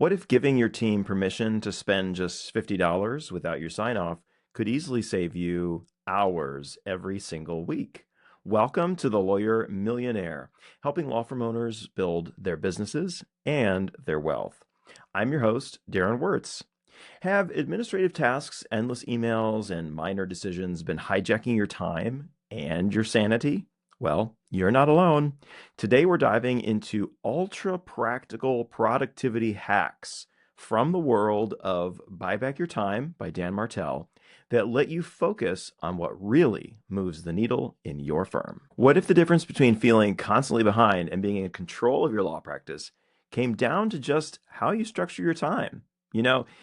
What if giving your team permission to spend just $50 without your sign off could easily save you hours every single week? Welcome to the Lawyer Millionaire, helping law firm owners build their businesses and their wealth. I'm your host, Darren Wirtz. Have administrative tasks, endless emails, and minor decisions been hijacking your time and your sanity? Well, you're not alone. Today, we're diving into ultra practical productivity hacks from the world of Buy Back Your Time by Dan Martell that let you focus on what really moves the needle in your firm. What if the difference between feeling constantly behind and being in control of your law practice came down to just how you structure your time?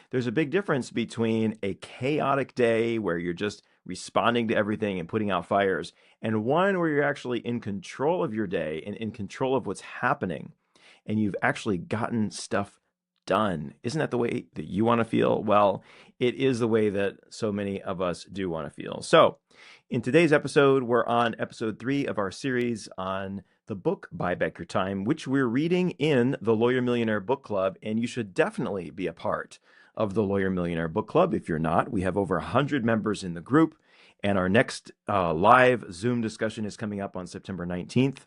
There's a big difference between a chaotic day where you're just responding to everything and putting out fires, and one where you're actually in control of your day and in control of what's happening, and you've actually gotten stuff done. Isn't that the way that you want to feel? Well, it is the way that so many of us do want to feel. So, in today's episode, we're on episode 3 of our series on the book Buy Back Your Time, which we're reading in the Lawyer Millionaire Book Club, and you should definitely be a part of the Lawyer Millionaire Book Club. If you're not, we have over 100 members in the group, and our next live Zoom discussion is coming up on September 19th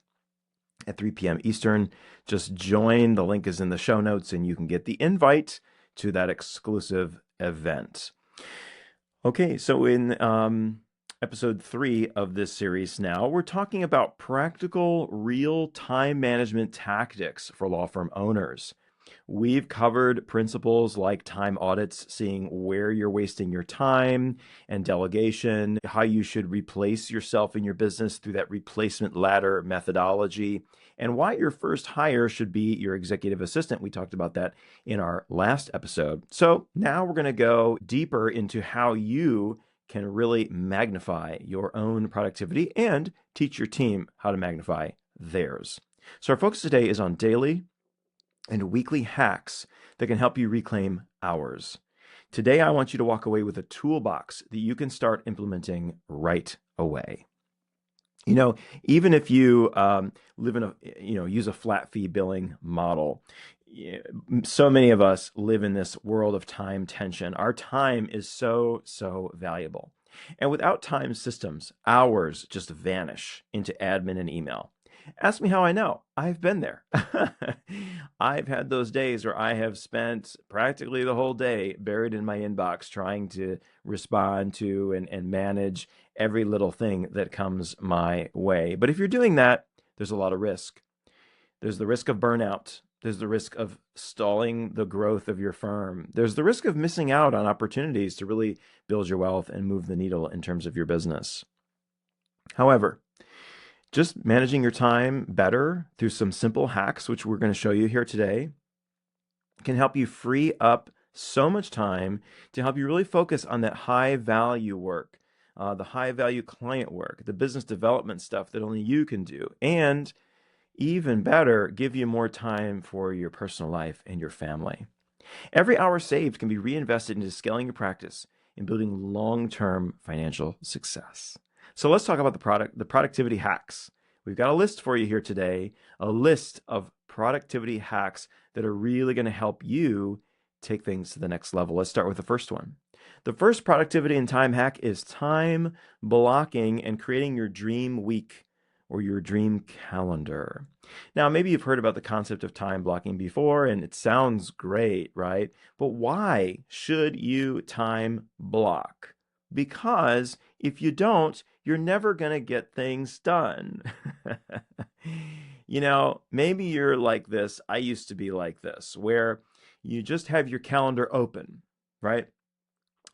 at 3 p.m. Eastern. Just join. The link is in the show notes, and you can get the invite to that exclusive event. Okay, so in episode 3 of this series now, we're talking about practical real time management tactics for law firm owners. We've covered principles like time audits, seeing where you're wasting your time, and delegation, how you should replace yourself in your business through that replacement ladder methodology, and why your first hire should be your executive assistant. We talked about that in our last episode. So now we're going to go deeper into how you can really magnify your own productivity and teach your team how to magnify theirs. So our focus today is on daily and weekly hacks that can help you reclaim hours. Today, I want you to walk away with a toolbox that you can start implementing right away. Even if you live in use a flat fee billing model, so many of us live in this world of time tension. Our time is so valuable. And without time systems, hours just vanish into admin and email. Ask me how I know. I've been there. I've had those days where I have spent practically the whole day buried in my inbox trying to respond to and manage every little thing that comes my way. But if you're doing that, there's a lot of risk. There's the risk of burnout. There's the risk of stalling the growth of your firm. There's the risk of missing out on opportunities to really build your wealth and move the needle in terms of your business. However, just managing your time better through some simple hacks, which we're going to show you here today, can help you free up so much time to help you really focus on that high value work, the high value client work, the business development stuff that only you can do, and even better, give you more time for your personal life and your family. Every hour saved can be reinvested into scaling your practice and building long-term financial success. So let's talk about the productivity hacks. We've got a list for you here today, a list of productivity hacks that are really going to help you take things to the next level. Let's start with the first one. The first productivity and time hack is time blocking and creating your dream week or your dream calendar. Now, maybe you've heard about the concept of time blocking before, and it sounds great, right? But why should you time block? Because if you don't, you're never going to get things done. Maybe you're like this. I used to be like this, where you just have your calendar open, right?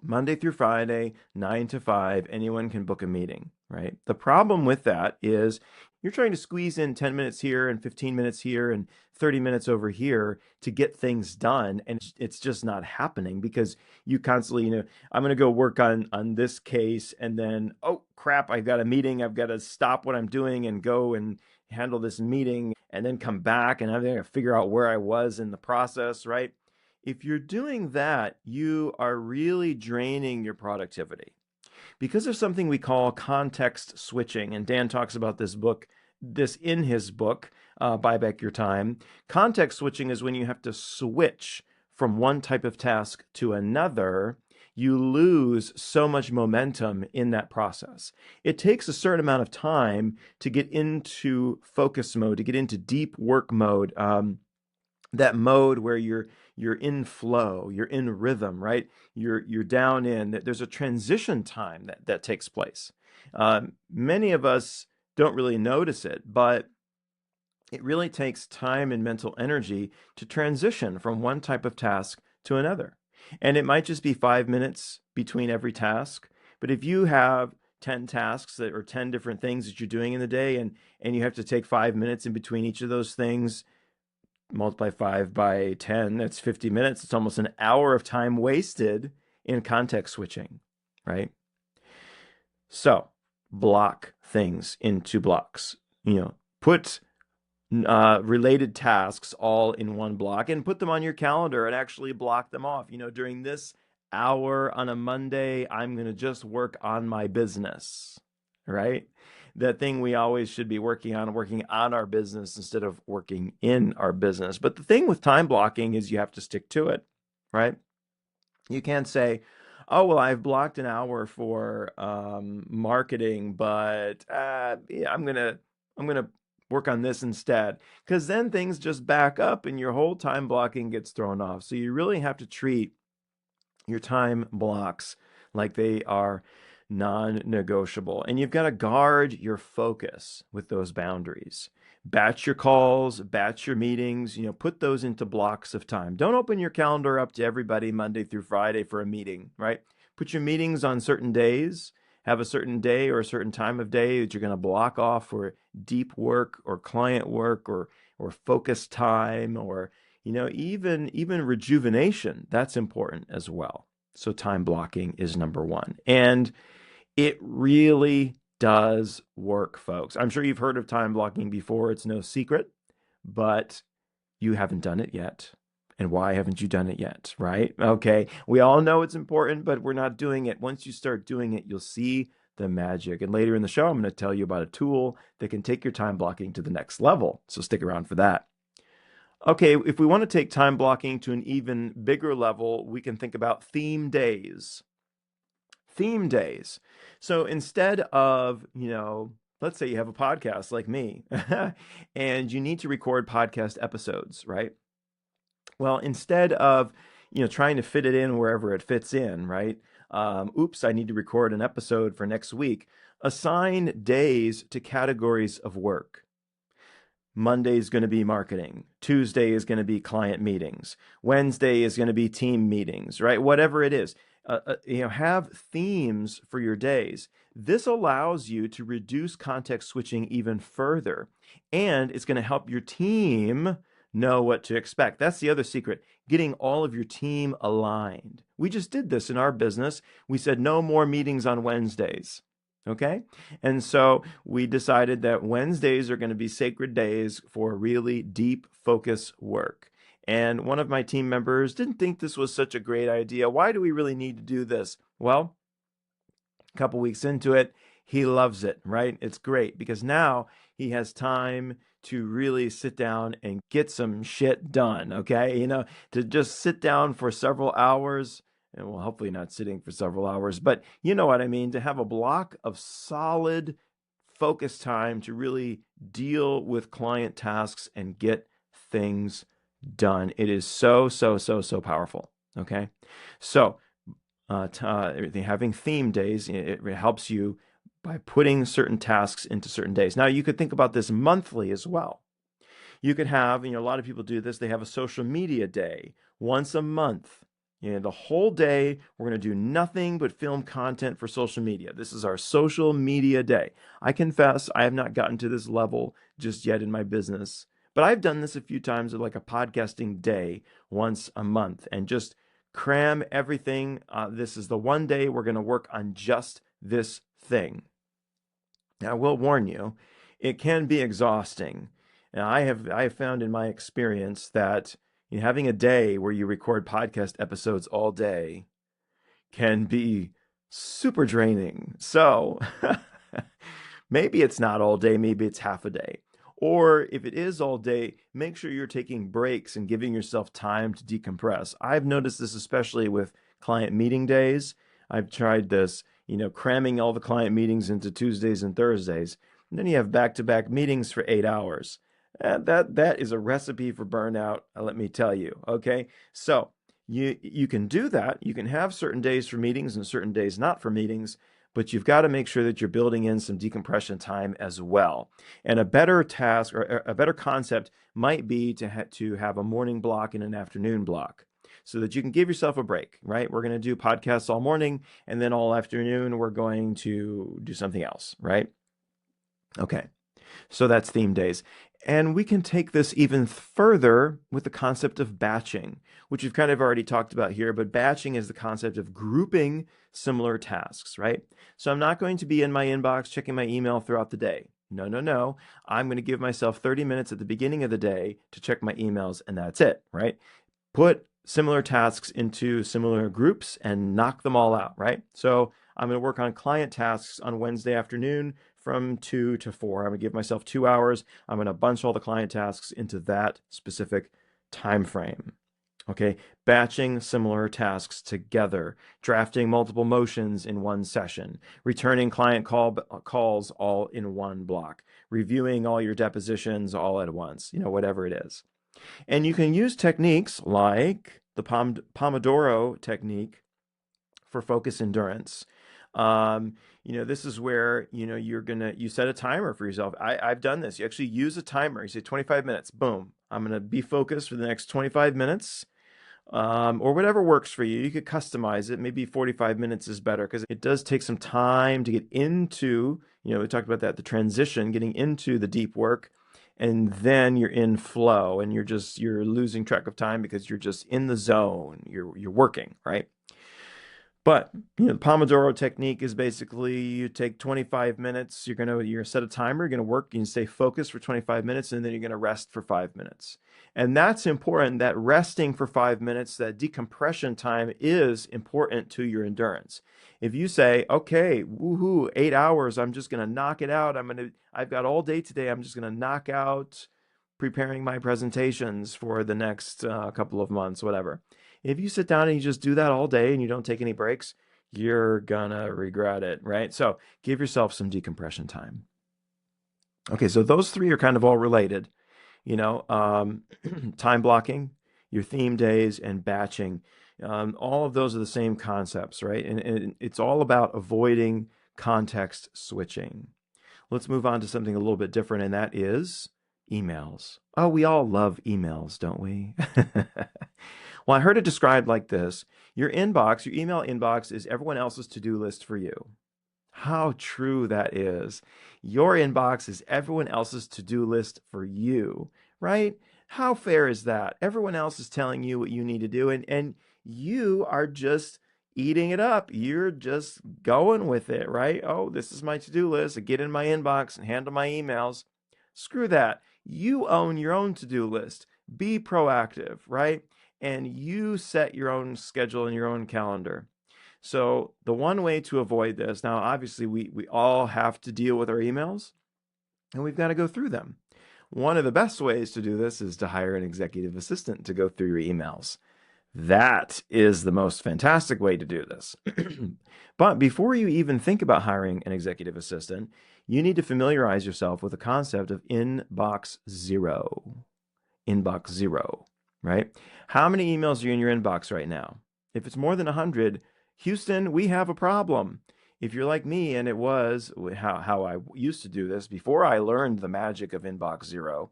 Monday through Friday, 9 to 5, anyone can book a meeting, right? The problem with that is you're trying to squeeze in 10 minutes here and 15 minutes here and 30 minutes over here to get things done. And it's just not happening because you constantly, I'm going to go work on this case and then, oh crap, I've got a meeting. I've got to stop what I'm doing and go and handle this meeting and then come back and I'm going to figure out where I was in the process, right? If you're doing that, you are really draining your productivity. Because there's something we call context switching, and Dan talks about this in his book, Buy Back Your Time. Context switching is when you have to switch from one type of task to another, you lose so much momentum in that process. It takes a certain amount of time to get into focus mode, to get into deep work mode, that mode where you're in flow, you're in rhythm, right? You're down in. There's a transition time that takes place. Many of us don't really notice it, but it really takes time and mental energy to transition from one type of task to another. And it might just be 5 minutes between every task. But if you have 10 tasks or 10 different things that you're doing in the day, and you have to take 5 minutes in between each of those things, multiply 5 by 10, that's 50 minutes. It's almost an hour of time wasted in context switching, right? So block things into blocks. Put related tasks all in one block and put them on your calendar and actually block them off. During this hour on a Monday, I'm going to just work on my business, right? That thing we always should be working on our business instead of working in our business. But the thing with time blocking is you have to stick to it, right? You can't say, oh, well, I've blocked an hour for marketing, but yeah, I'm gonna work on this instead, because then things just back up and your whole time blocking gets thrown off. So you really have to treat your time blocks like they are non-negotiable, and you've got to guard your focus with those boundaries. Batch your calls, batch your meetings, put those into blocks of time. Don't open your calendar up to everybody Monday through Friday for a meeting, right? Put your meetings on certain days. Have a certain day or a certain time of day that you're going to block off for deep work or client work or focus time, or even rejuvenation. That's important as well. So time blocking is number one. And it really does work, folks. I'm sure you've heard of time blocking before. It's no secret, but you haven't done it yet. And why haven't you done it yet, right? Okay, we all know it's important, but we're not doing it. Once you start doing it, you'll see the magic. And later in the show, I'm going to tell you about a tool that can take your time blocking to the next level. So stick around for that. Okay, if we want to take time blocking to an even bigger level, we can think about theme days. Theme days. So instead of, let's say you have a podcast like me and you need to record podcast episodes, right? Well, instead of, trying to fit it in wherever it fits in, right? Oops, I need to record an episode for next week. Assign days to categories of work. Monday is going to be marketing. Tuesday is going to be client meetings. Wednesday is going to be team meetings, right? Whatever it is. Have themes for your days. This allows you to reduce context switching even further, and it's going to help your team know what to expect. That's the other secret, getting all of your team aligned. We just did this in our business. We said no more meetings on Wednesdays. Okay? And so we decided that Wednesdays are going to be sacred days for really deep focus work. And one of my team members didn't think this was such a great idea. Why do we really need to do this? Well, a couple weeks into it, he loves it, right? It's great because now he has time to really sit down and get some shit done, okay? To just sit down for several hours, and well, hopefully not sitting for several hours, but you know what I mean, to have a block of solid focus time to really deal with client tasks and get things done. It is so powerful. Okay. So having theme days, it helps you by putting certain tasks into certain days. Now you could think about this monthly as well. You could have, a lot of people do this. They have a social media day once a month. The whole day, we're going to do nothing but film content for social media. This is our social media day. I confess, I have not gotten to this level just yet in my business, but I've done this a few times with like a podcasting day once a month and just cram everything. This is the one day we're going to work on just this thing. Now, I will warn you, it can be exhausting. Now, I have found in my experience that having a day where you record podcast episodes all day can be super draining. So maybe it's not all day, maybe it's half a day. Or if it is all day, make sure you're taking breaks and giving yourself time to decompress. I've noticed this especially with client meeting days. I've tried this, cramming all the client meetings into Tuesdays and Thursdays. And then you have back-to-back meetings for 8 hours. That is a recipe for burnout, let me tell you. Okay, so you can do that. You can have certain days for meetings and certain days not for meetings, but you've got to make sure that you're building in some decompression time as well. And a better task or a better concept might be to have a morning block and an afternoon block, so that you can give yourself a break, right? We're going to do podcasts all morning, and then all afternoon we're going to do something else, right? Okay, so that's theme days. And we can take this even further with the concept of batching, which we've kind of already talked about here, but batching is the concept of grouping similar tasks, right? So I'm not going to be in my inbox checking my email throughout the day. No, no, no. I'm going to give myself 30 minutes at the beginning of the day to check my emails, and that's it, right? Put similar tasks into similar groups and knock them all out, right? So I'm going to work on client tasks on Wednesday afternoon from 2 to 4. I'm going to give myself 2 hours. I'm going to bunch all the client tasks into that specific time frame. Okay, batching similar tasks together, drafting multiple motions in one session, returning client calls all in one block, reviewing all your depositions all at once, whatever it is. And you can use techniques like the Pomodoro technique for focus endurance. This is where, you set a timer for yourself. I've done this. You actually use a timer. You say 25 minutes, boom. I'm going to be focused for the next 25 minutes. Or whatever works for you. You could customize it. Maybe 45 minutes is better because it does take some time to get into, we talked about that, the transition, getting into the deep work. And then you're in flow and you're losing track of time because you're just in the zone. You're working, right? But the Pomodoro technique is basically you take 25 minutes, you're gonna set a timer, you're gonna work, you can stay focused for 25 minutes, and then you're gonna rest for 5 minutes. And that's important, that resting for 5 minutes, that decompression time is important to your endurance. If you say, okay, woohoo, 8 hours, I'm just gonna knock it out, I've got all day today, I'm just gonna knock out preparing my presentations for the next couple of months, whatever. If you sit down and you just do that all day and you don't take any breaks, you're gonna regret it, right? So give yourself some decompression time. Okay, so those three are kind of all related, time blocking, your theme days, and batching. All of those are the same concepts, right? And it's all about avoiding context switching. Let's move on to something a little bit different, and that is emails. Oh, we all love emails, don't we? Well, I heard it described like this. Your inbox, your email inbox is everyone else's to-do list for you. How true that is. Your inbox is everyone else's to-do list for you, right? How fair is that? Everyone else is telling you what you need to do, and you are just eating it up. You're just going with it, right? Oh, this is my to-do list. I get in my inbox and handle my emails. Screw that. You own your own to-do list. Be proactive, right? And you set your own schedule and your own calendar. So the one way to avoid this, now obviously we all have to deal with our emails and we've got to go through them. One of the best ways to do this is to hire an executive assistant to go through your emails. That is the most fantastic way to do this. But before you even think about hiring an executive assistant, you need to familiarize yourself with the concept of inbox zero. Inbox zero, right? How many emails are in your inbox right now? If it's more than 100, Houston, we have a problem. If you're like me, and it was how I used to do this before I learned the magic of inbox zero,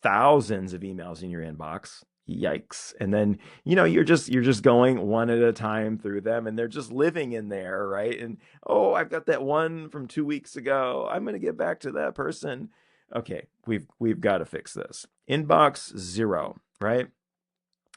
thousands of emails in your inbox. Yikes. And then, you're just going one at a time through them and they're just living in there, right? And oh, I've got that one from 2 weeks ago. I'm going to get back to that person. Okay, we've got to fix this. Inbox zero, right?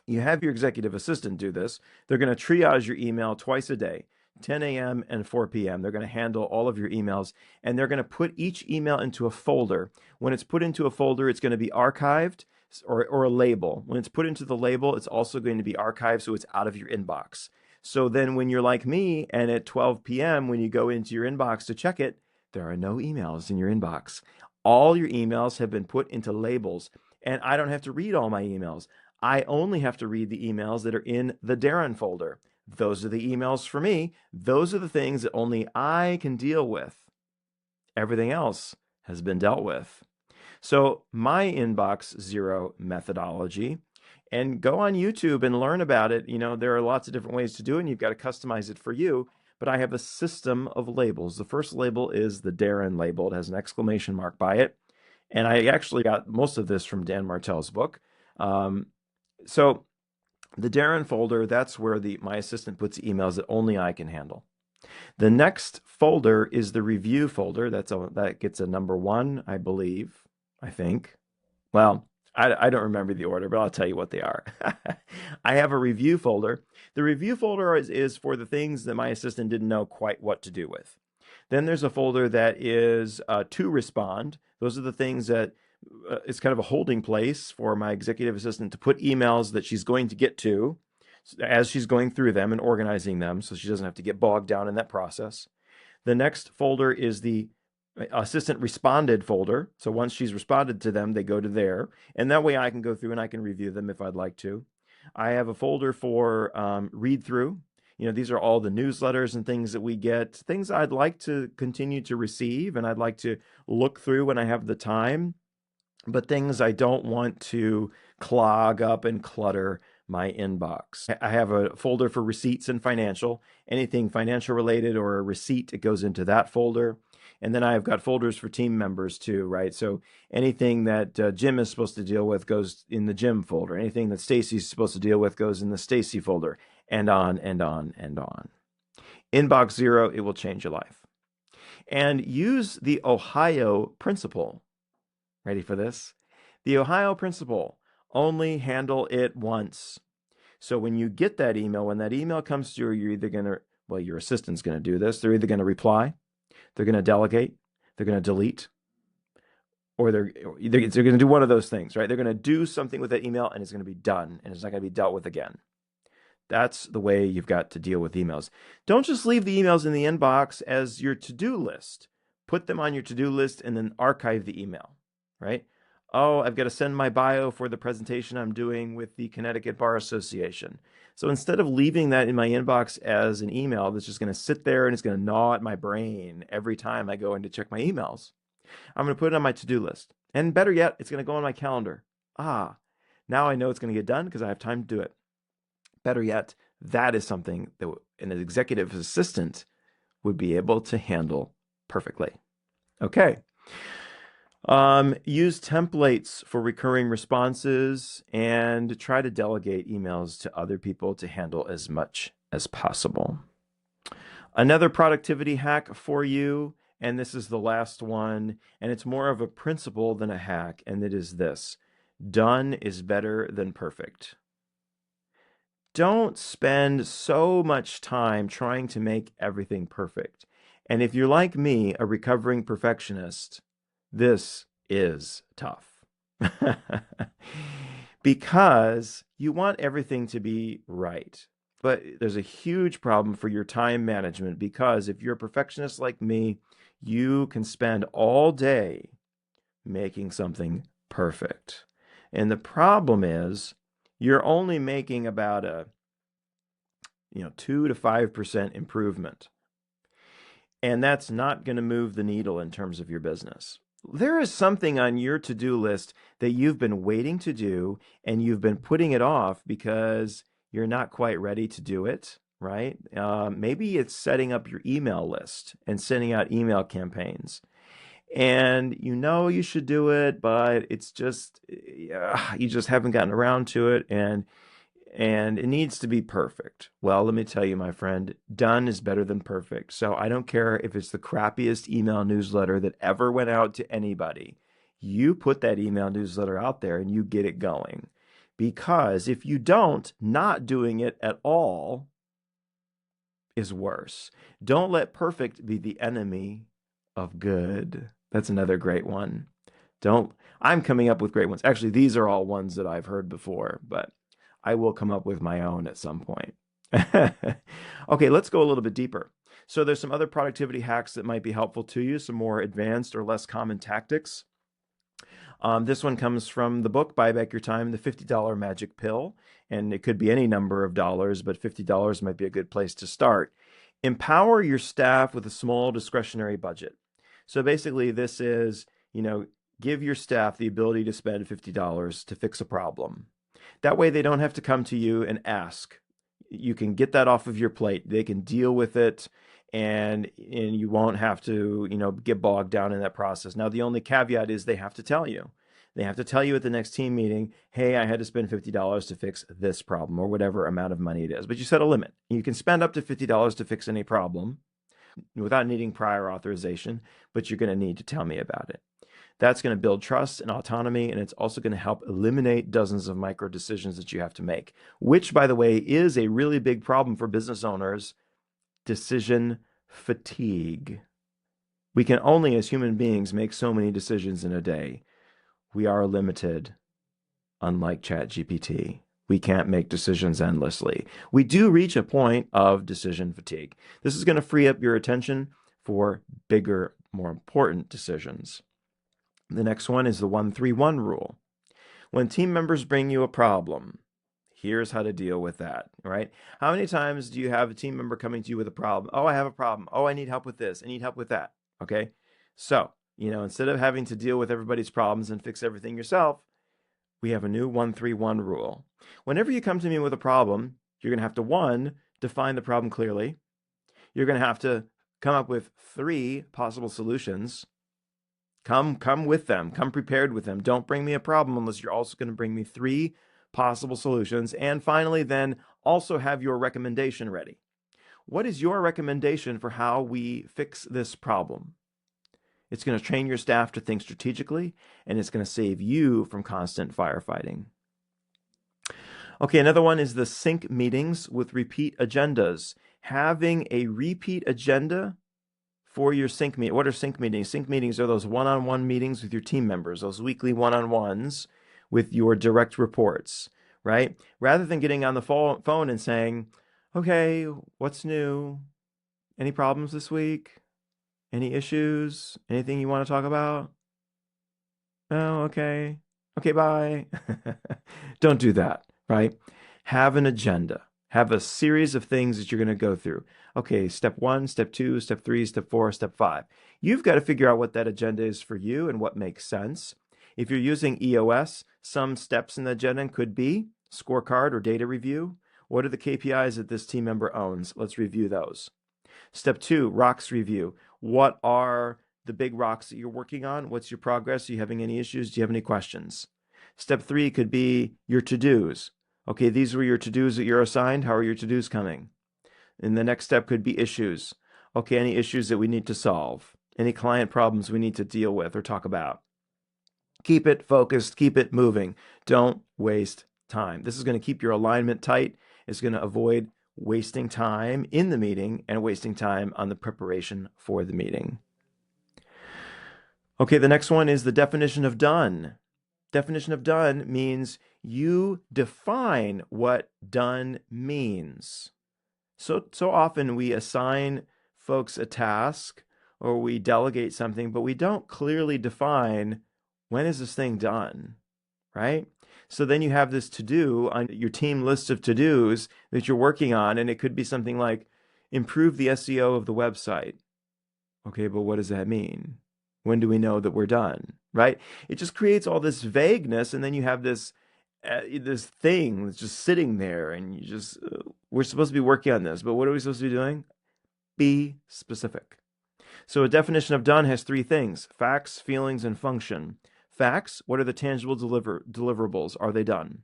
You have your executive assistant do this. They're going to triage your email twice a day, 10 a.m. and 4 p.m. They're going to handle all of your emails, and they're going to put each email into a folder. When it's put into a folder, it's going to be archived or a label. When it's put into the label, it's also going to be archived, so it's out of your inbox. So then when you're like me, and at 12 p.m., when you go into your inbox to check it, there are no emails in your inbox. All your emails have been put into labels, and I don't have to read all my emails. I only have to read the emails that are in the Darren folder. Those are the emails for me. Those are the things that only I can deal with. Everything else has been dealt with. So my inbox zero methodology, and go on YouTube and learn about it. There are lots of different ways to do it, and you've got to customize it for you. But I have a system of labels. The first label is the Darren label. It has an exclamation mark by it. And I actually got most of this from Dan Martell's book. So the Darren folder, that's where my assistant puts emails that only I can handle. The next folder is the review folder. That gets a number 1, I believe, I think. Well, I don't remember the order, but I'll tell you what they are. I have a review folder. The review folder is for the things that my assistant didn't know quite what to do with. Then there's a folder that is to respond. Those are the things that it's kind of a holding place for my executive assistant to put emails that she's going to get to as she's going through them and organizing them, so she doesn't have to get bogged down in that process. The next folder is the assistant responded folder. So once she's responded to them, they go to there. And that way I can go through and I can review them if I'd like to. I have a folder for read through. These are all the newsletters and things that we get, things I'd like to continue to receive and I'd like to look through when I have the time, but things I don't want to clog up and clutter my inbox. I have a folder for receipts and financial. Anything financial related or a receipt, it goes into that folder. And then I've got folders for team members too, right? So anything that Jim is supposed to deal with goes in the Jim folder. Anything that Stacy's supposed to deal with goes in the Stacy folder, and on and on and on. Inbox zero, it will change your life. And use the Ohio principle. Ready for this? The Ohio principle. Only handle it once. So when you get that email, when that email comes through, you're either going to, well, your assistant's going to do this. They're either going to reply, they're going to delegate, they're going to delete, or they're going to do one of those things, right? They're going to do something with that email and it's going to be done and it's not going to be dealt with again. That's the way you've got to deal with emails. Don't just leave the emails in the inbox as your to-do list. Put them on your to-do list and then archive the email, right? Oh, I've got to send my bio for the presentation I'm doing with the Connecticut Bar Association. So instead of leaving that in my inbox as an email that's just going to sit there and it's going to gnaw at my brain every time I go in to check my emails, I'm going to put it on my to-do list. And better yet, it's going to go on my calendar. Now I know it's going to get done because I have time to do it. Better yet, that is something that an executive assistant would be able to handle perfectly. Okay. Use templates for recurring responses and try to delegate emails to other people to handle as much as possible. Another productivity hack for you, and this is the last one, and it's more of a principle than a hack, and it is this: done is better than perfect. Don't spend so much time trying to make everything perfect. And if you're like me, a recovering perfectionist, this is tough. Because you want everything to be right. But there's a huge problem for your time management, because if you're a perfectionist like me, you can spend all day making something perfect. And the problem is you're only making about a 2 to 5% improvement. And that's not going to move the needle in terms of your business. There is something on your to-do list that you've been waiting to do and you've been putting it off because you're not quite ready to do it, right? Maybe it's setting up your email list and sending out email campaigns. And you should do it, but it's just, you just haven't gotten around to it, and it needs to be perfect. Well, let me tell you, my friend, done is better than perfect. So I don't care if it's the crappiest email newsletter that ever went out to anybody. You put that email newsletter out there and you get it going. Because if you don't, not doing it at all is worse. Don't let perfect be the enemy of good. That's another great one. I'm coming up with great ones. Actually, these are all ones that I've heard before, but I will come up with my own at some point. Okay, let's go a little bit deeper. So there's some other productivity hacks that might be helpful to you, some more advanced or less common tactics. This one comes from the book Buy Back Your Time, the $50 Magic Pill. And it could be any number of dollars, but $50 might be a good place to start. Empower your staff with a small discretionary budget. So basically, this is, give your staff the ability to spend $50 to fix a problem. That way, they don't have to come to you and ask. You can get that off of your plate. They can deal with it, and you won't have to, get bogged down in that process. Now, the only caveat is they have to tell you. They have to tell you at the next team meeting, hey, I had to spend $50 to fix this problem, or whatever amount of money it is. But you set a limit. You can spend up to $50 to fix any problem without needing prior authorization, but you're going to need to tell me about it. That's going to build trust and autonomy, and it's also going to help eliminate dozens of micro decisions that you have to make, which, by the way, is a really big problem for business owners: decision fatigue. We can only, as human beings, make so many decisions in a day. We are limited, unlike ChatGPT. We can't make decisions endlessly. We do reach a point of decision fatigue. This is going to free up your attention for bigger, more important decisions. The next one is the 1-3-1 rule. When team members bring you a problem, here's how to deal with that, right? How many times do you have a team member coming to you with a problem? Oh, I have a problem. Oh, I need help with this. I need help with that. Okay. So, instead of having to deal with everybody's problems and fix everything yourself, we have a new 1-3-1 rule. Whenever you come to me with a problem, you're going to have to, 1, define the problem clearly. You're going to have to come up with 3 possible solutions. Come with them. Come prepared with them. Don't bring me a problem unless you're also going to bring me 3 possible solutions. And finally, then also have your recommendation ready. What is your recommendation for how we fix this problem? It's going to train your staff to think strategically, and it's going to save you from constant firefighting. Okay, another one is the sync meetings with repeat agendas. Having a repeat agenda for your sync meeting. What are sync meetings? Sync meetings are those one-on-one meetings with your team members, those weekly one-on-ones with your direct reports, right? Rather than getting on the phone and saying, okay, what's new? Any problems this week? Any issues? Anything you want to talk about? Oh, okay. Okay, bye. Don't do that, right? Have an agenda. Have a series of things that you're going to go through. Okay, step 1, step 2, step 3, step 4, step 5. You've got to figure out what that agenda is for you and what makes sense. If you're using EOS, some steps in the agenda could be scorecard or data review. What are the KPIs that this team member owns? Let's review those. Step 2, rocks review. What are the big rocks that you're working on? What's your progress? Are you having any issues? Do you have any questions? Step 3 could be your to-dos. Okay, these were your to-dos that you're assigned. How are your to-dos coming? And the next step could be issues. Okay, any issues that we need to solve? Any client problems we need to deal with or talk about? Keep it focused. Keep it moving. Don't waste time. This is going to keep your alignment tight. It's going to avoid wasting time in the meeting and wasting time on the preparation for the meeting. Okay, the next one is the definition of done. Definition of done means you define what done means. So often we assign folks a task or we delegate something, but we don't clearly define when is this thing done, right? So then you have this to-do on your team list of to-dos that you're working on, and it could be something like improve the SEO of the website. Okay, but what does that mean? When do we know that we're done, right? It just creates all this vagueness, and then you have this thing that's just sitting there, and you just, we're supposed to be working on this, but what are we supposed to be doing? Be specific. So a definition of done has 3 things: facts, feelings, and function. Facts, what are the tangible deliverables? Are they done?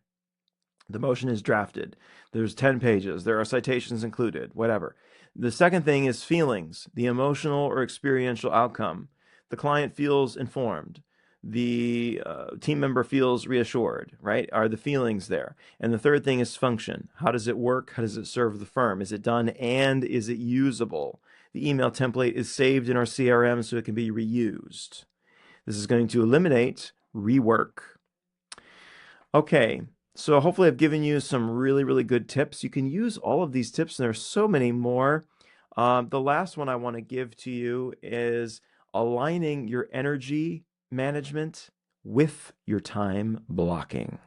The motion is drafted. There's 10 pages. There are citations included, whatever. The second thing is feelings, the emotional or experiential outcome. The client feels informed. The team member feels reassured, right? Are the feelings there? And the third thing is function. How does it work? How does it serve the firm? Is it done and is it usable? The email template is saved in our CRM so it can be reused. This is going to eliminate rework. Okay, so hopefully I've given you some really, really good tips. You can use all of these tips, and there's so many more. The last one I want to give to you is aligning your energy management with your time blocking.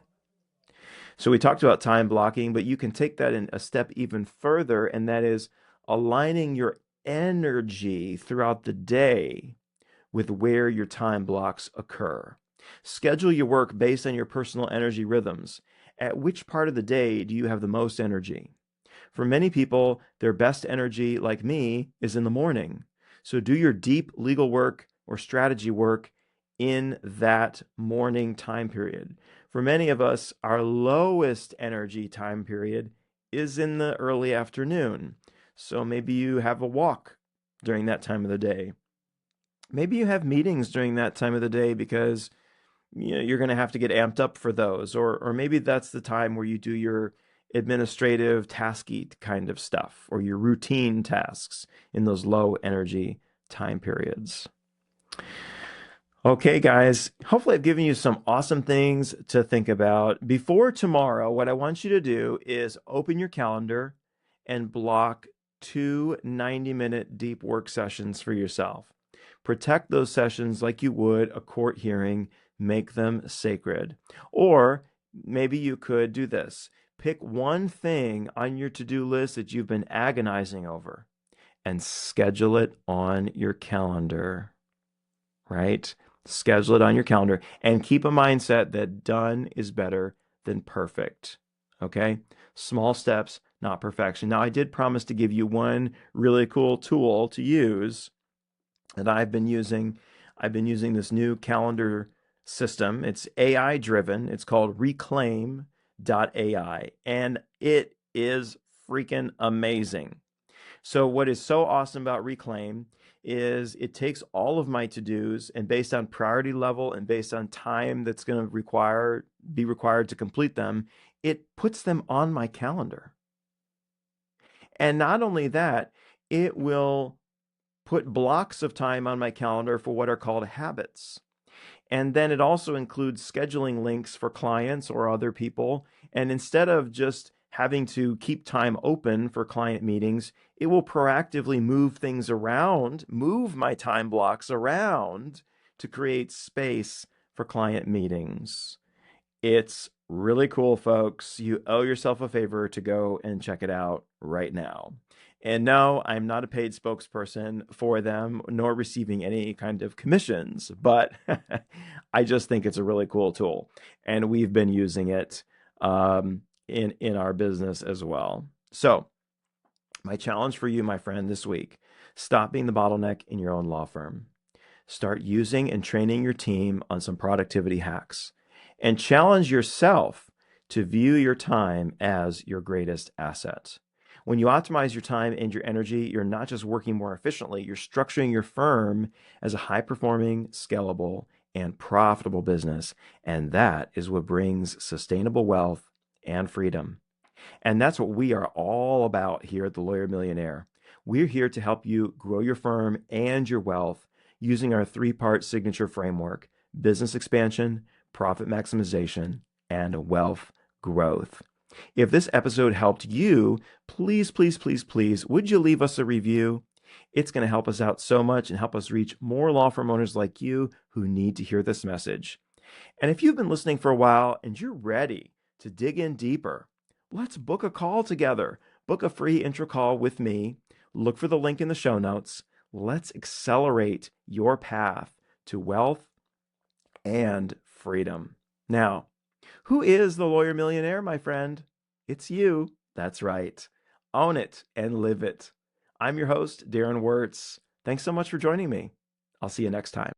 So we talked about time blocking, but you can take that in a step even further, and that is aligning your energy throughout the day with where your time blocks occur. Schedule your work based on your personal energy rhythms. At which part of the day do you have the most energy? For many people, their best energy, like me, is in the morning. So do your deep legal work or strategy work in that morning time period. For many of us, our lowest energy time period is in the early afternoon. So maybe you have a walk during that time of the day. Maybe you have meetings during that time of the day because you're going to have to get amped up for those. Or maybe that's the time where you do your administrative, tasky kind of stuff, or your routine tasks in those low energy time periods. Okay, guys, hopefully I've given you some awesome things to think about. Before tomorrow, what I want you to do is open your calendar and block 2 90-minute deep work sessions for yourself. Protect those sessions like you would a court hearing. Make them sacred. Or maybe you could do this. Pick one thing on your to-do list that you've been agonizing over and schedule it on your calendar, right? Schedule it on your calendar and keep a mindset that done is better than perfect, okay? Small steps, not perfection. Now, I did promise to give you one really cool tool to use that I've been using. I've been using this new calendar system. It's AI driven. It's called acclaimed.ai, and it is freaking amazing. So what is so awesome about Reclaim is it takes all of my to-dos, and based on priority level and based on time that's going to be required to complete them, it puts them on my calendar. And not only that, it will put blocks of time on my calendar for what are called habits. And then it also includes scheduling links for clients or other people. And instead of just having to keep time open for client meetings, it will proactively move things around, move my time blocks around to create space for client meetings. It's really cool, folks. You owe yourself a favor to go and check it out right now. And no, I'm not a paid spokesperson for them, nor receiving any kind of commissions, but I just think it's a really cool tool. And we've been using it in our business as well. So my challenge for you, my friend, this week, stop being the bottleneck in your own law firm. Start using and training your team on some productivity hacks, and challenge yourself to view your time as your greatest asset. When you optimize your time and your energy, you're not just working more efficiently, you're structuring your firm as a high-performing, scalable, and profitable business. And that is what brings sustainable wealth and freedom. And that's what we are all about here at the Lawyer Millionaire. We're here to help you grow your firm and your wealth using our 3-part signature framework: business expansion, profit maximization, and wealth growth. If this episode helped you, please, please, please, please, would you leave us a review? It's going to help us out so much and help us reach more law firm owners like you who need to hear this message. And if you've been listening for a while and you're ready to dig in deeper, let's book a call together. Book a free intro call with me. Look for the link in the show notes. Let's accelerate your path to wealth and freedom. Now, who is the Lawyer Millionaire, my friend? It's you. That's right. Own it and live it. I'm your host, Darren Wirtz. Thanks so much for joining me. I'll see you next time.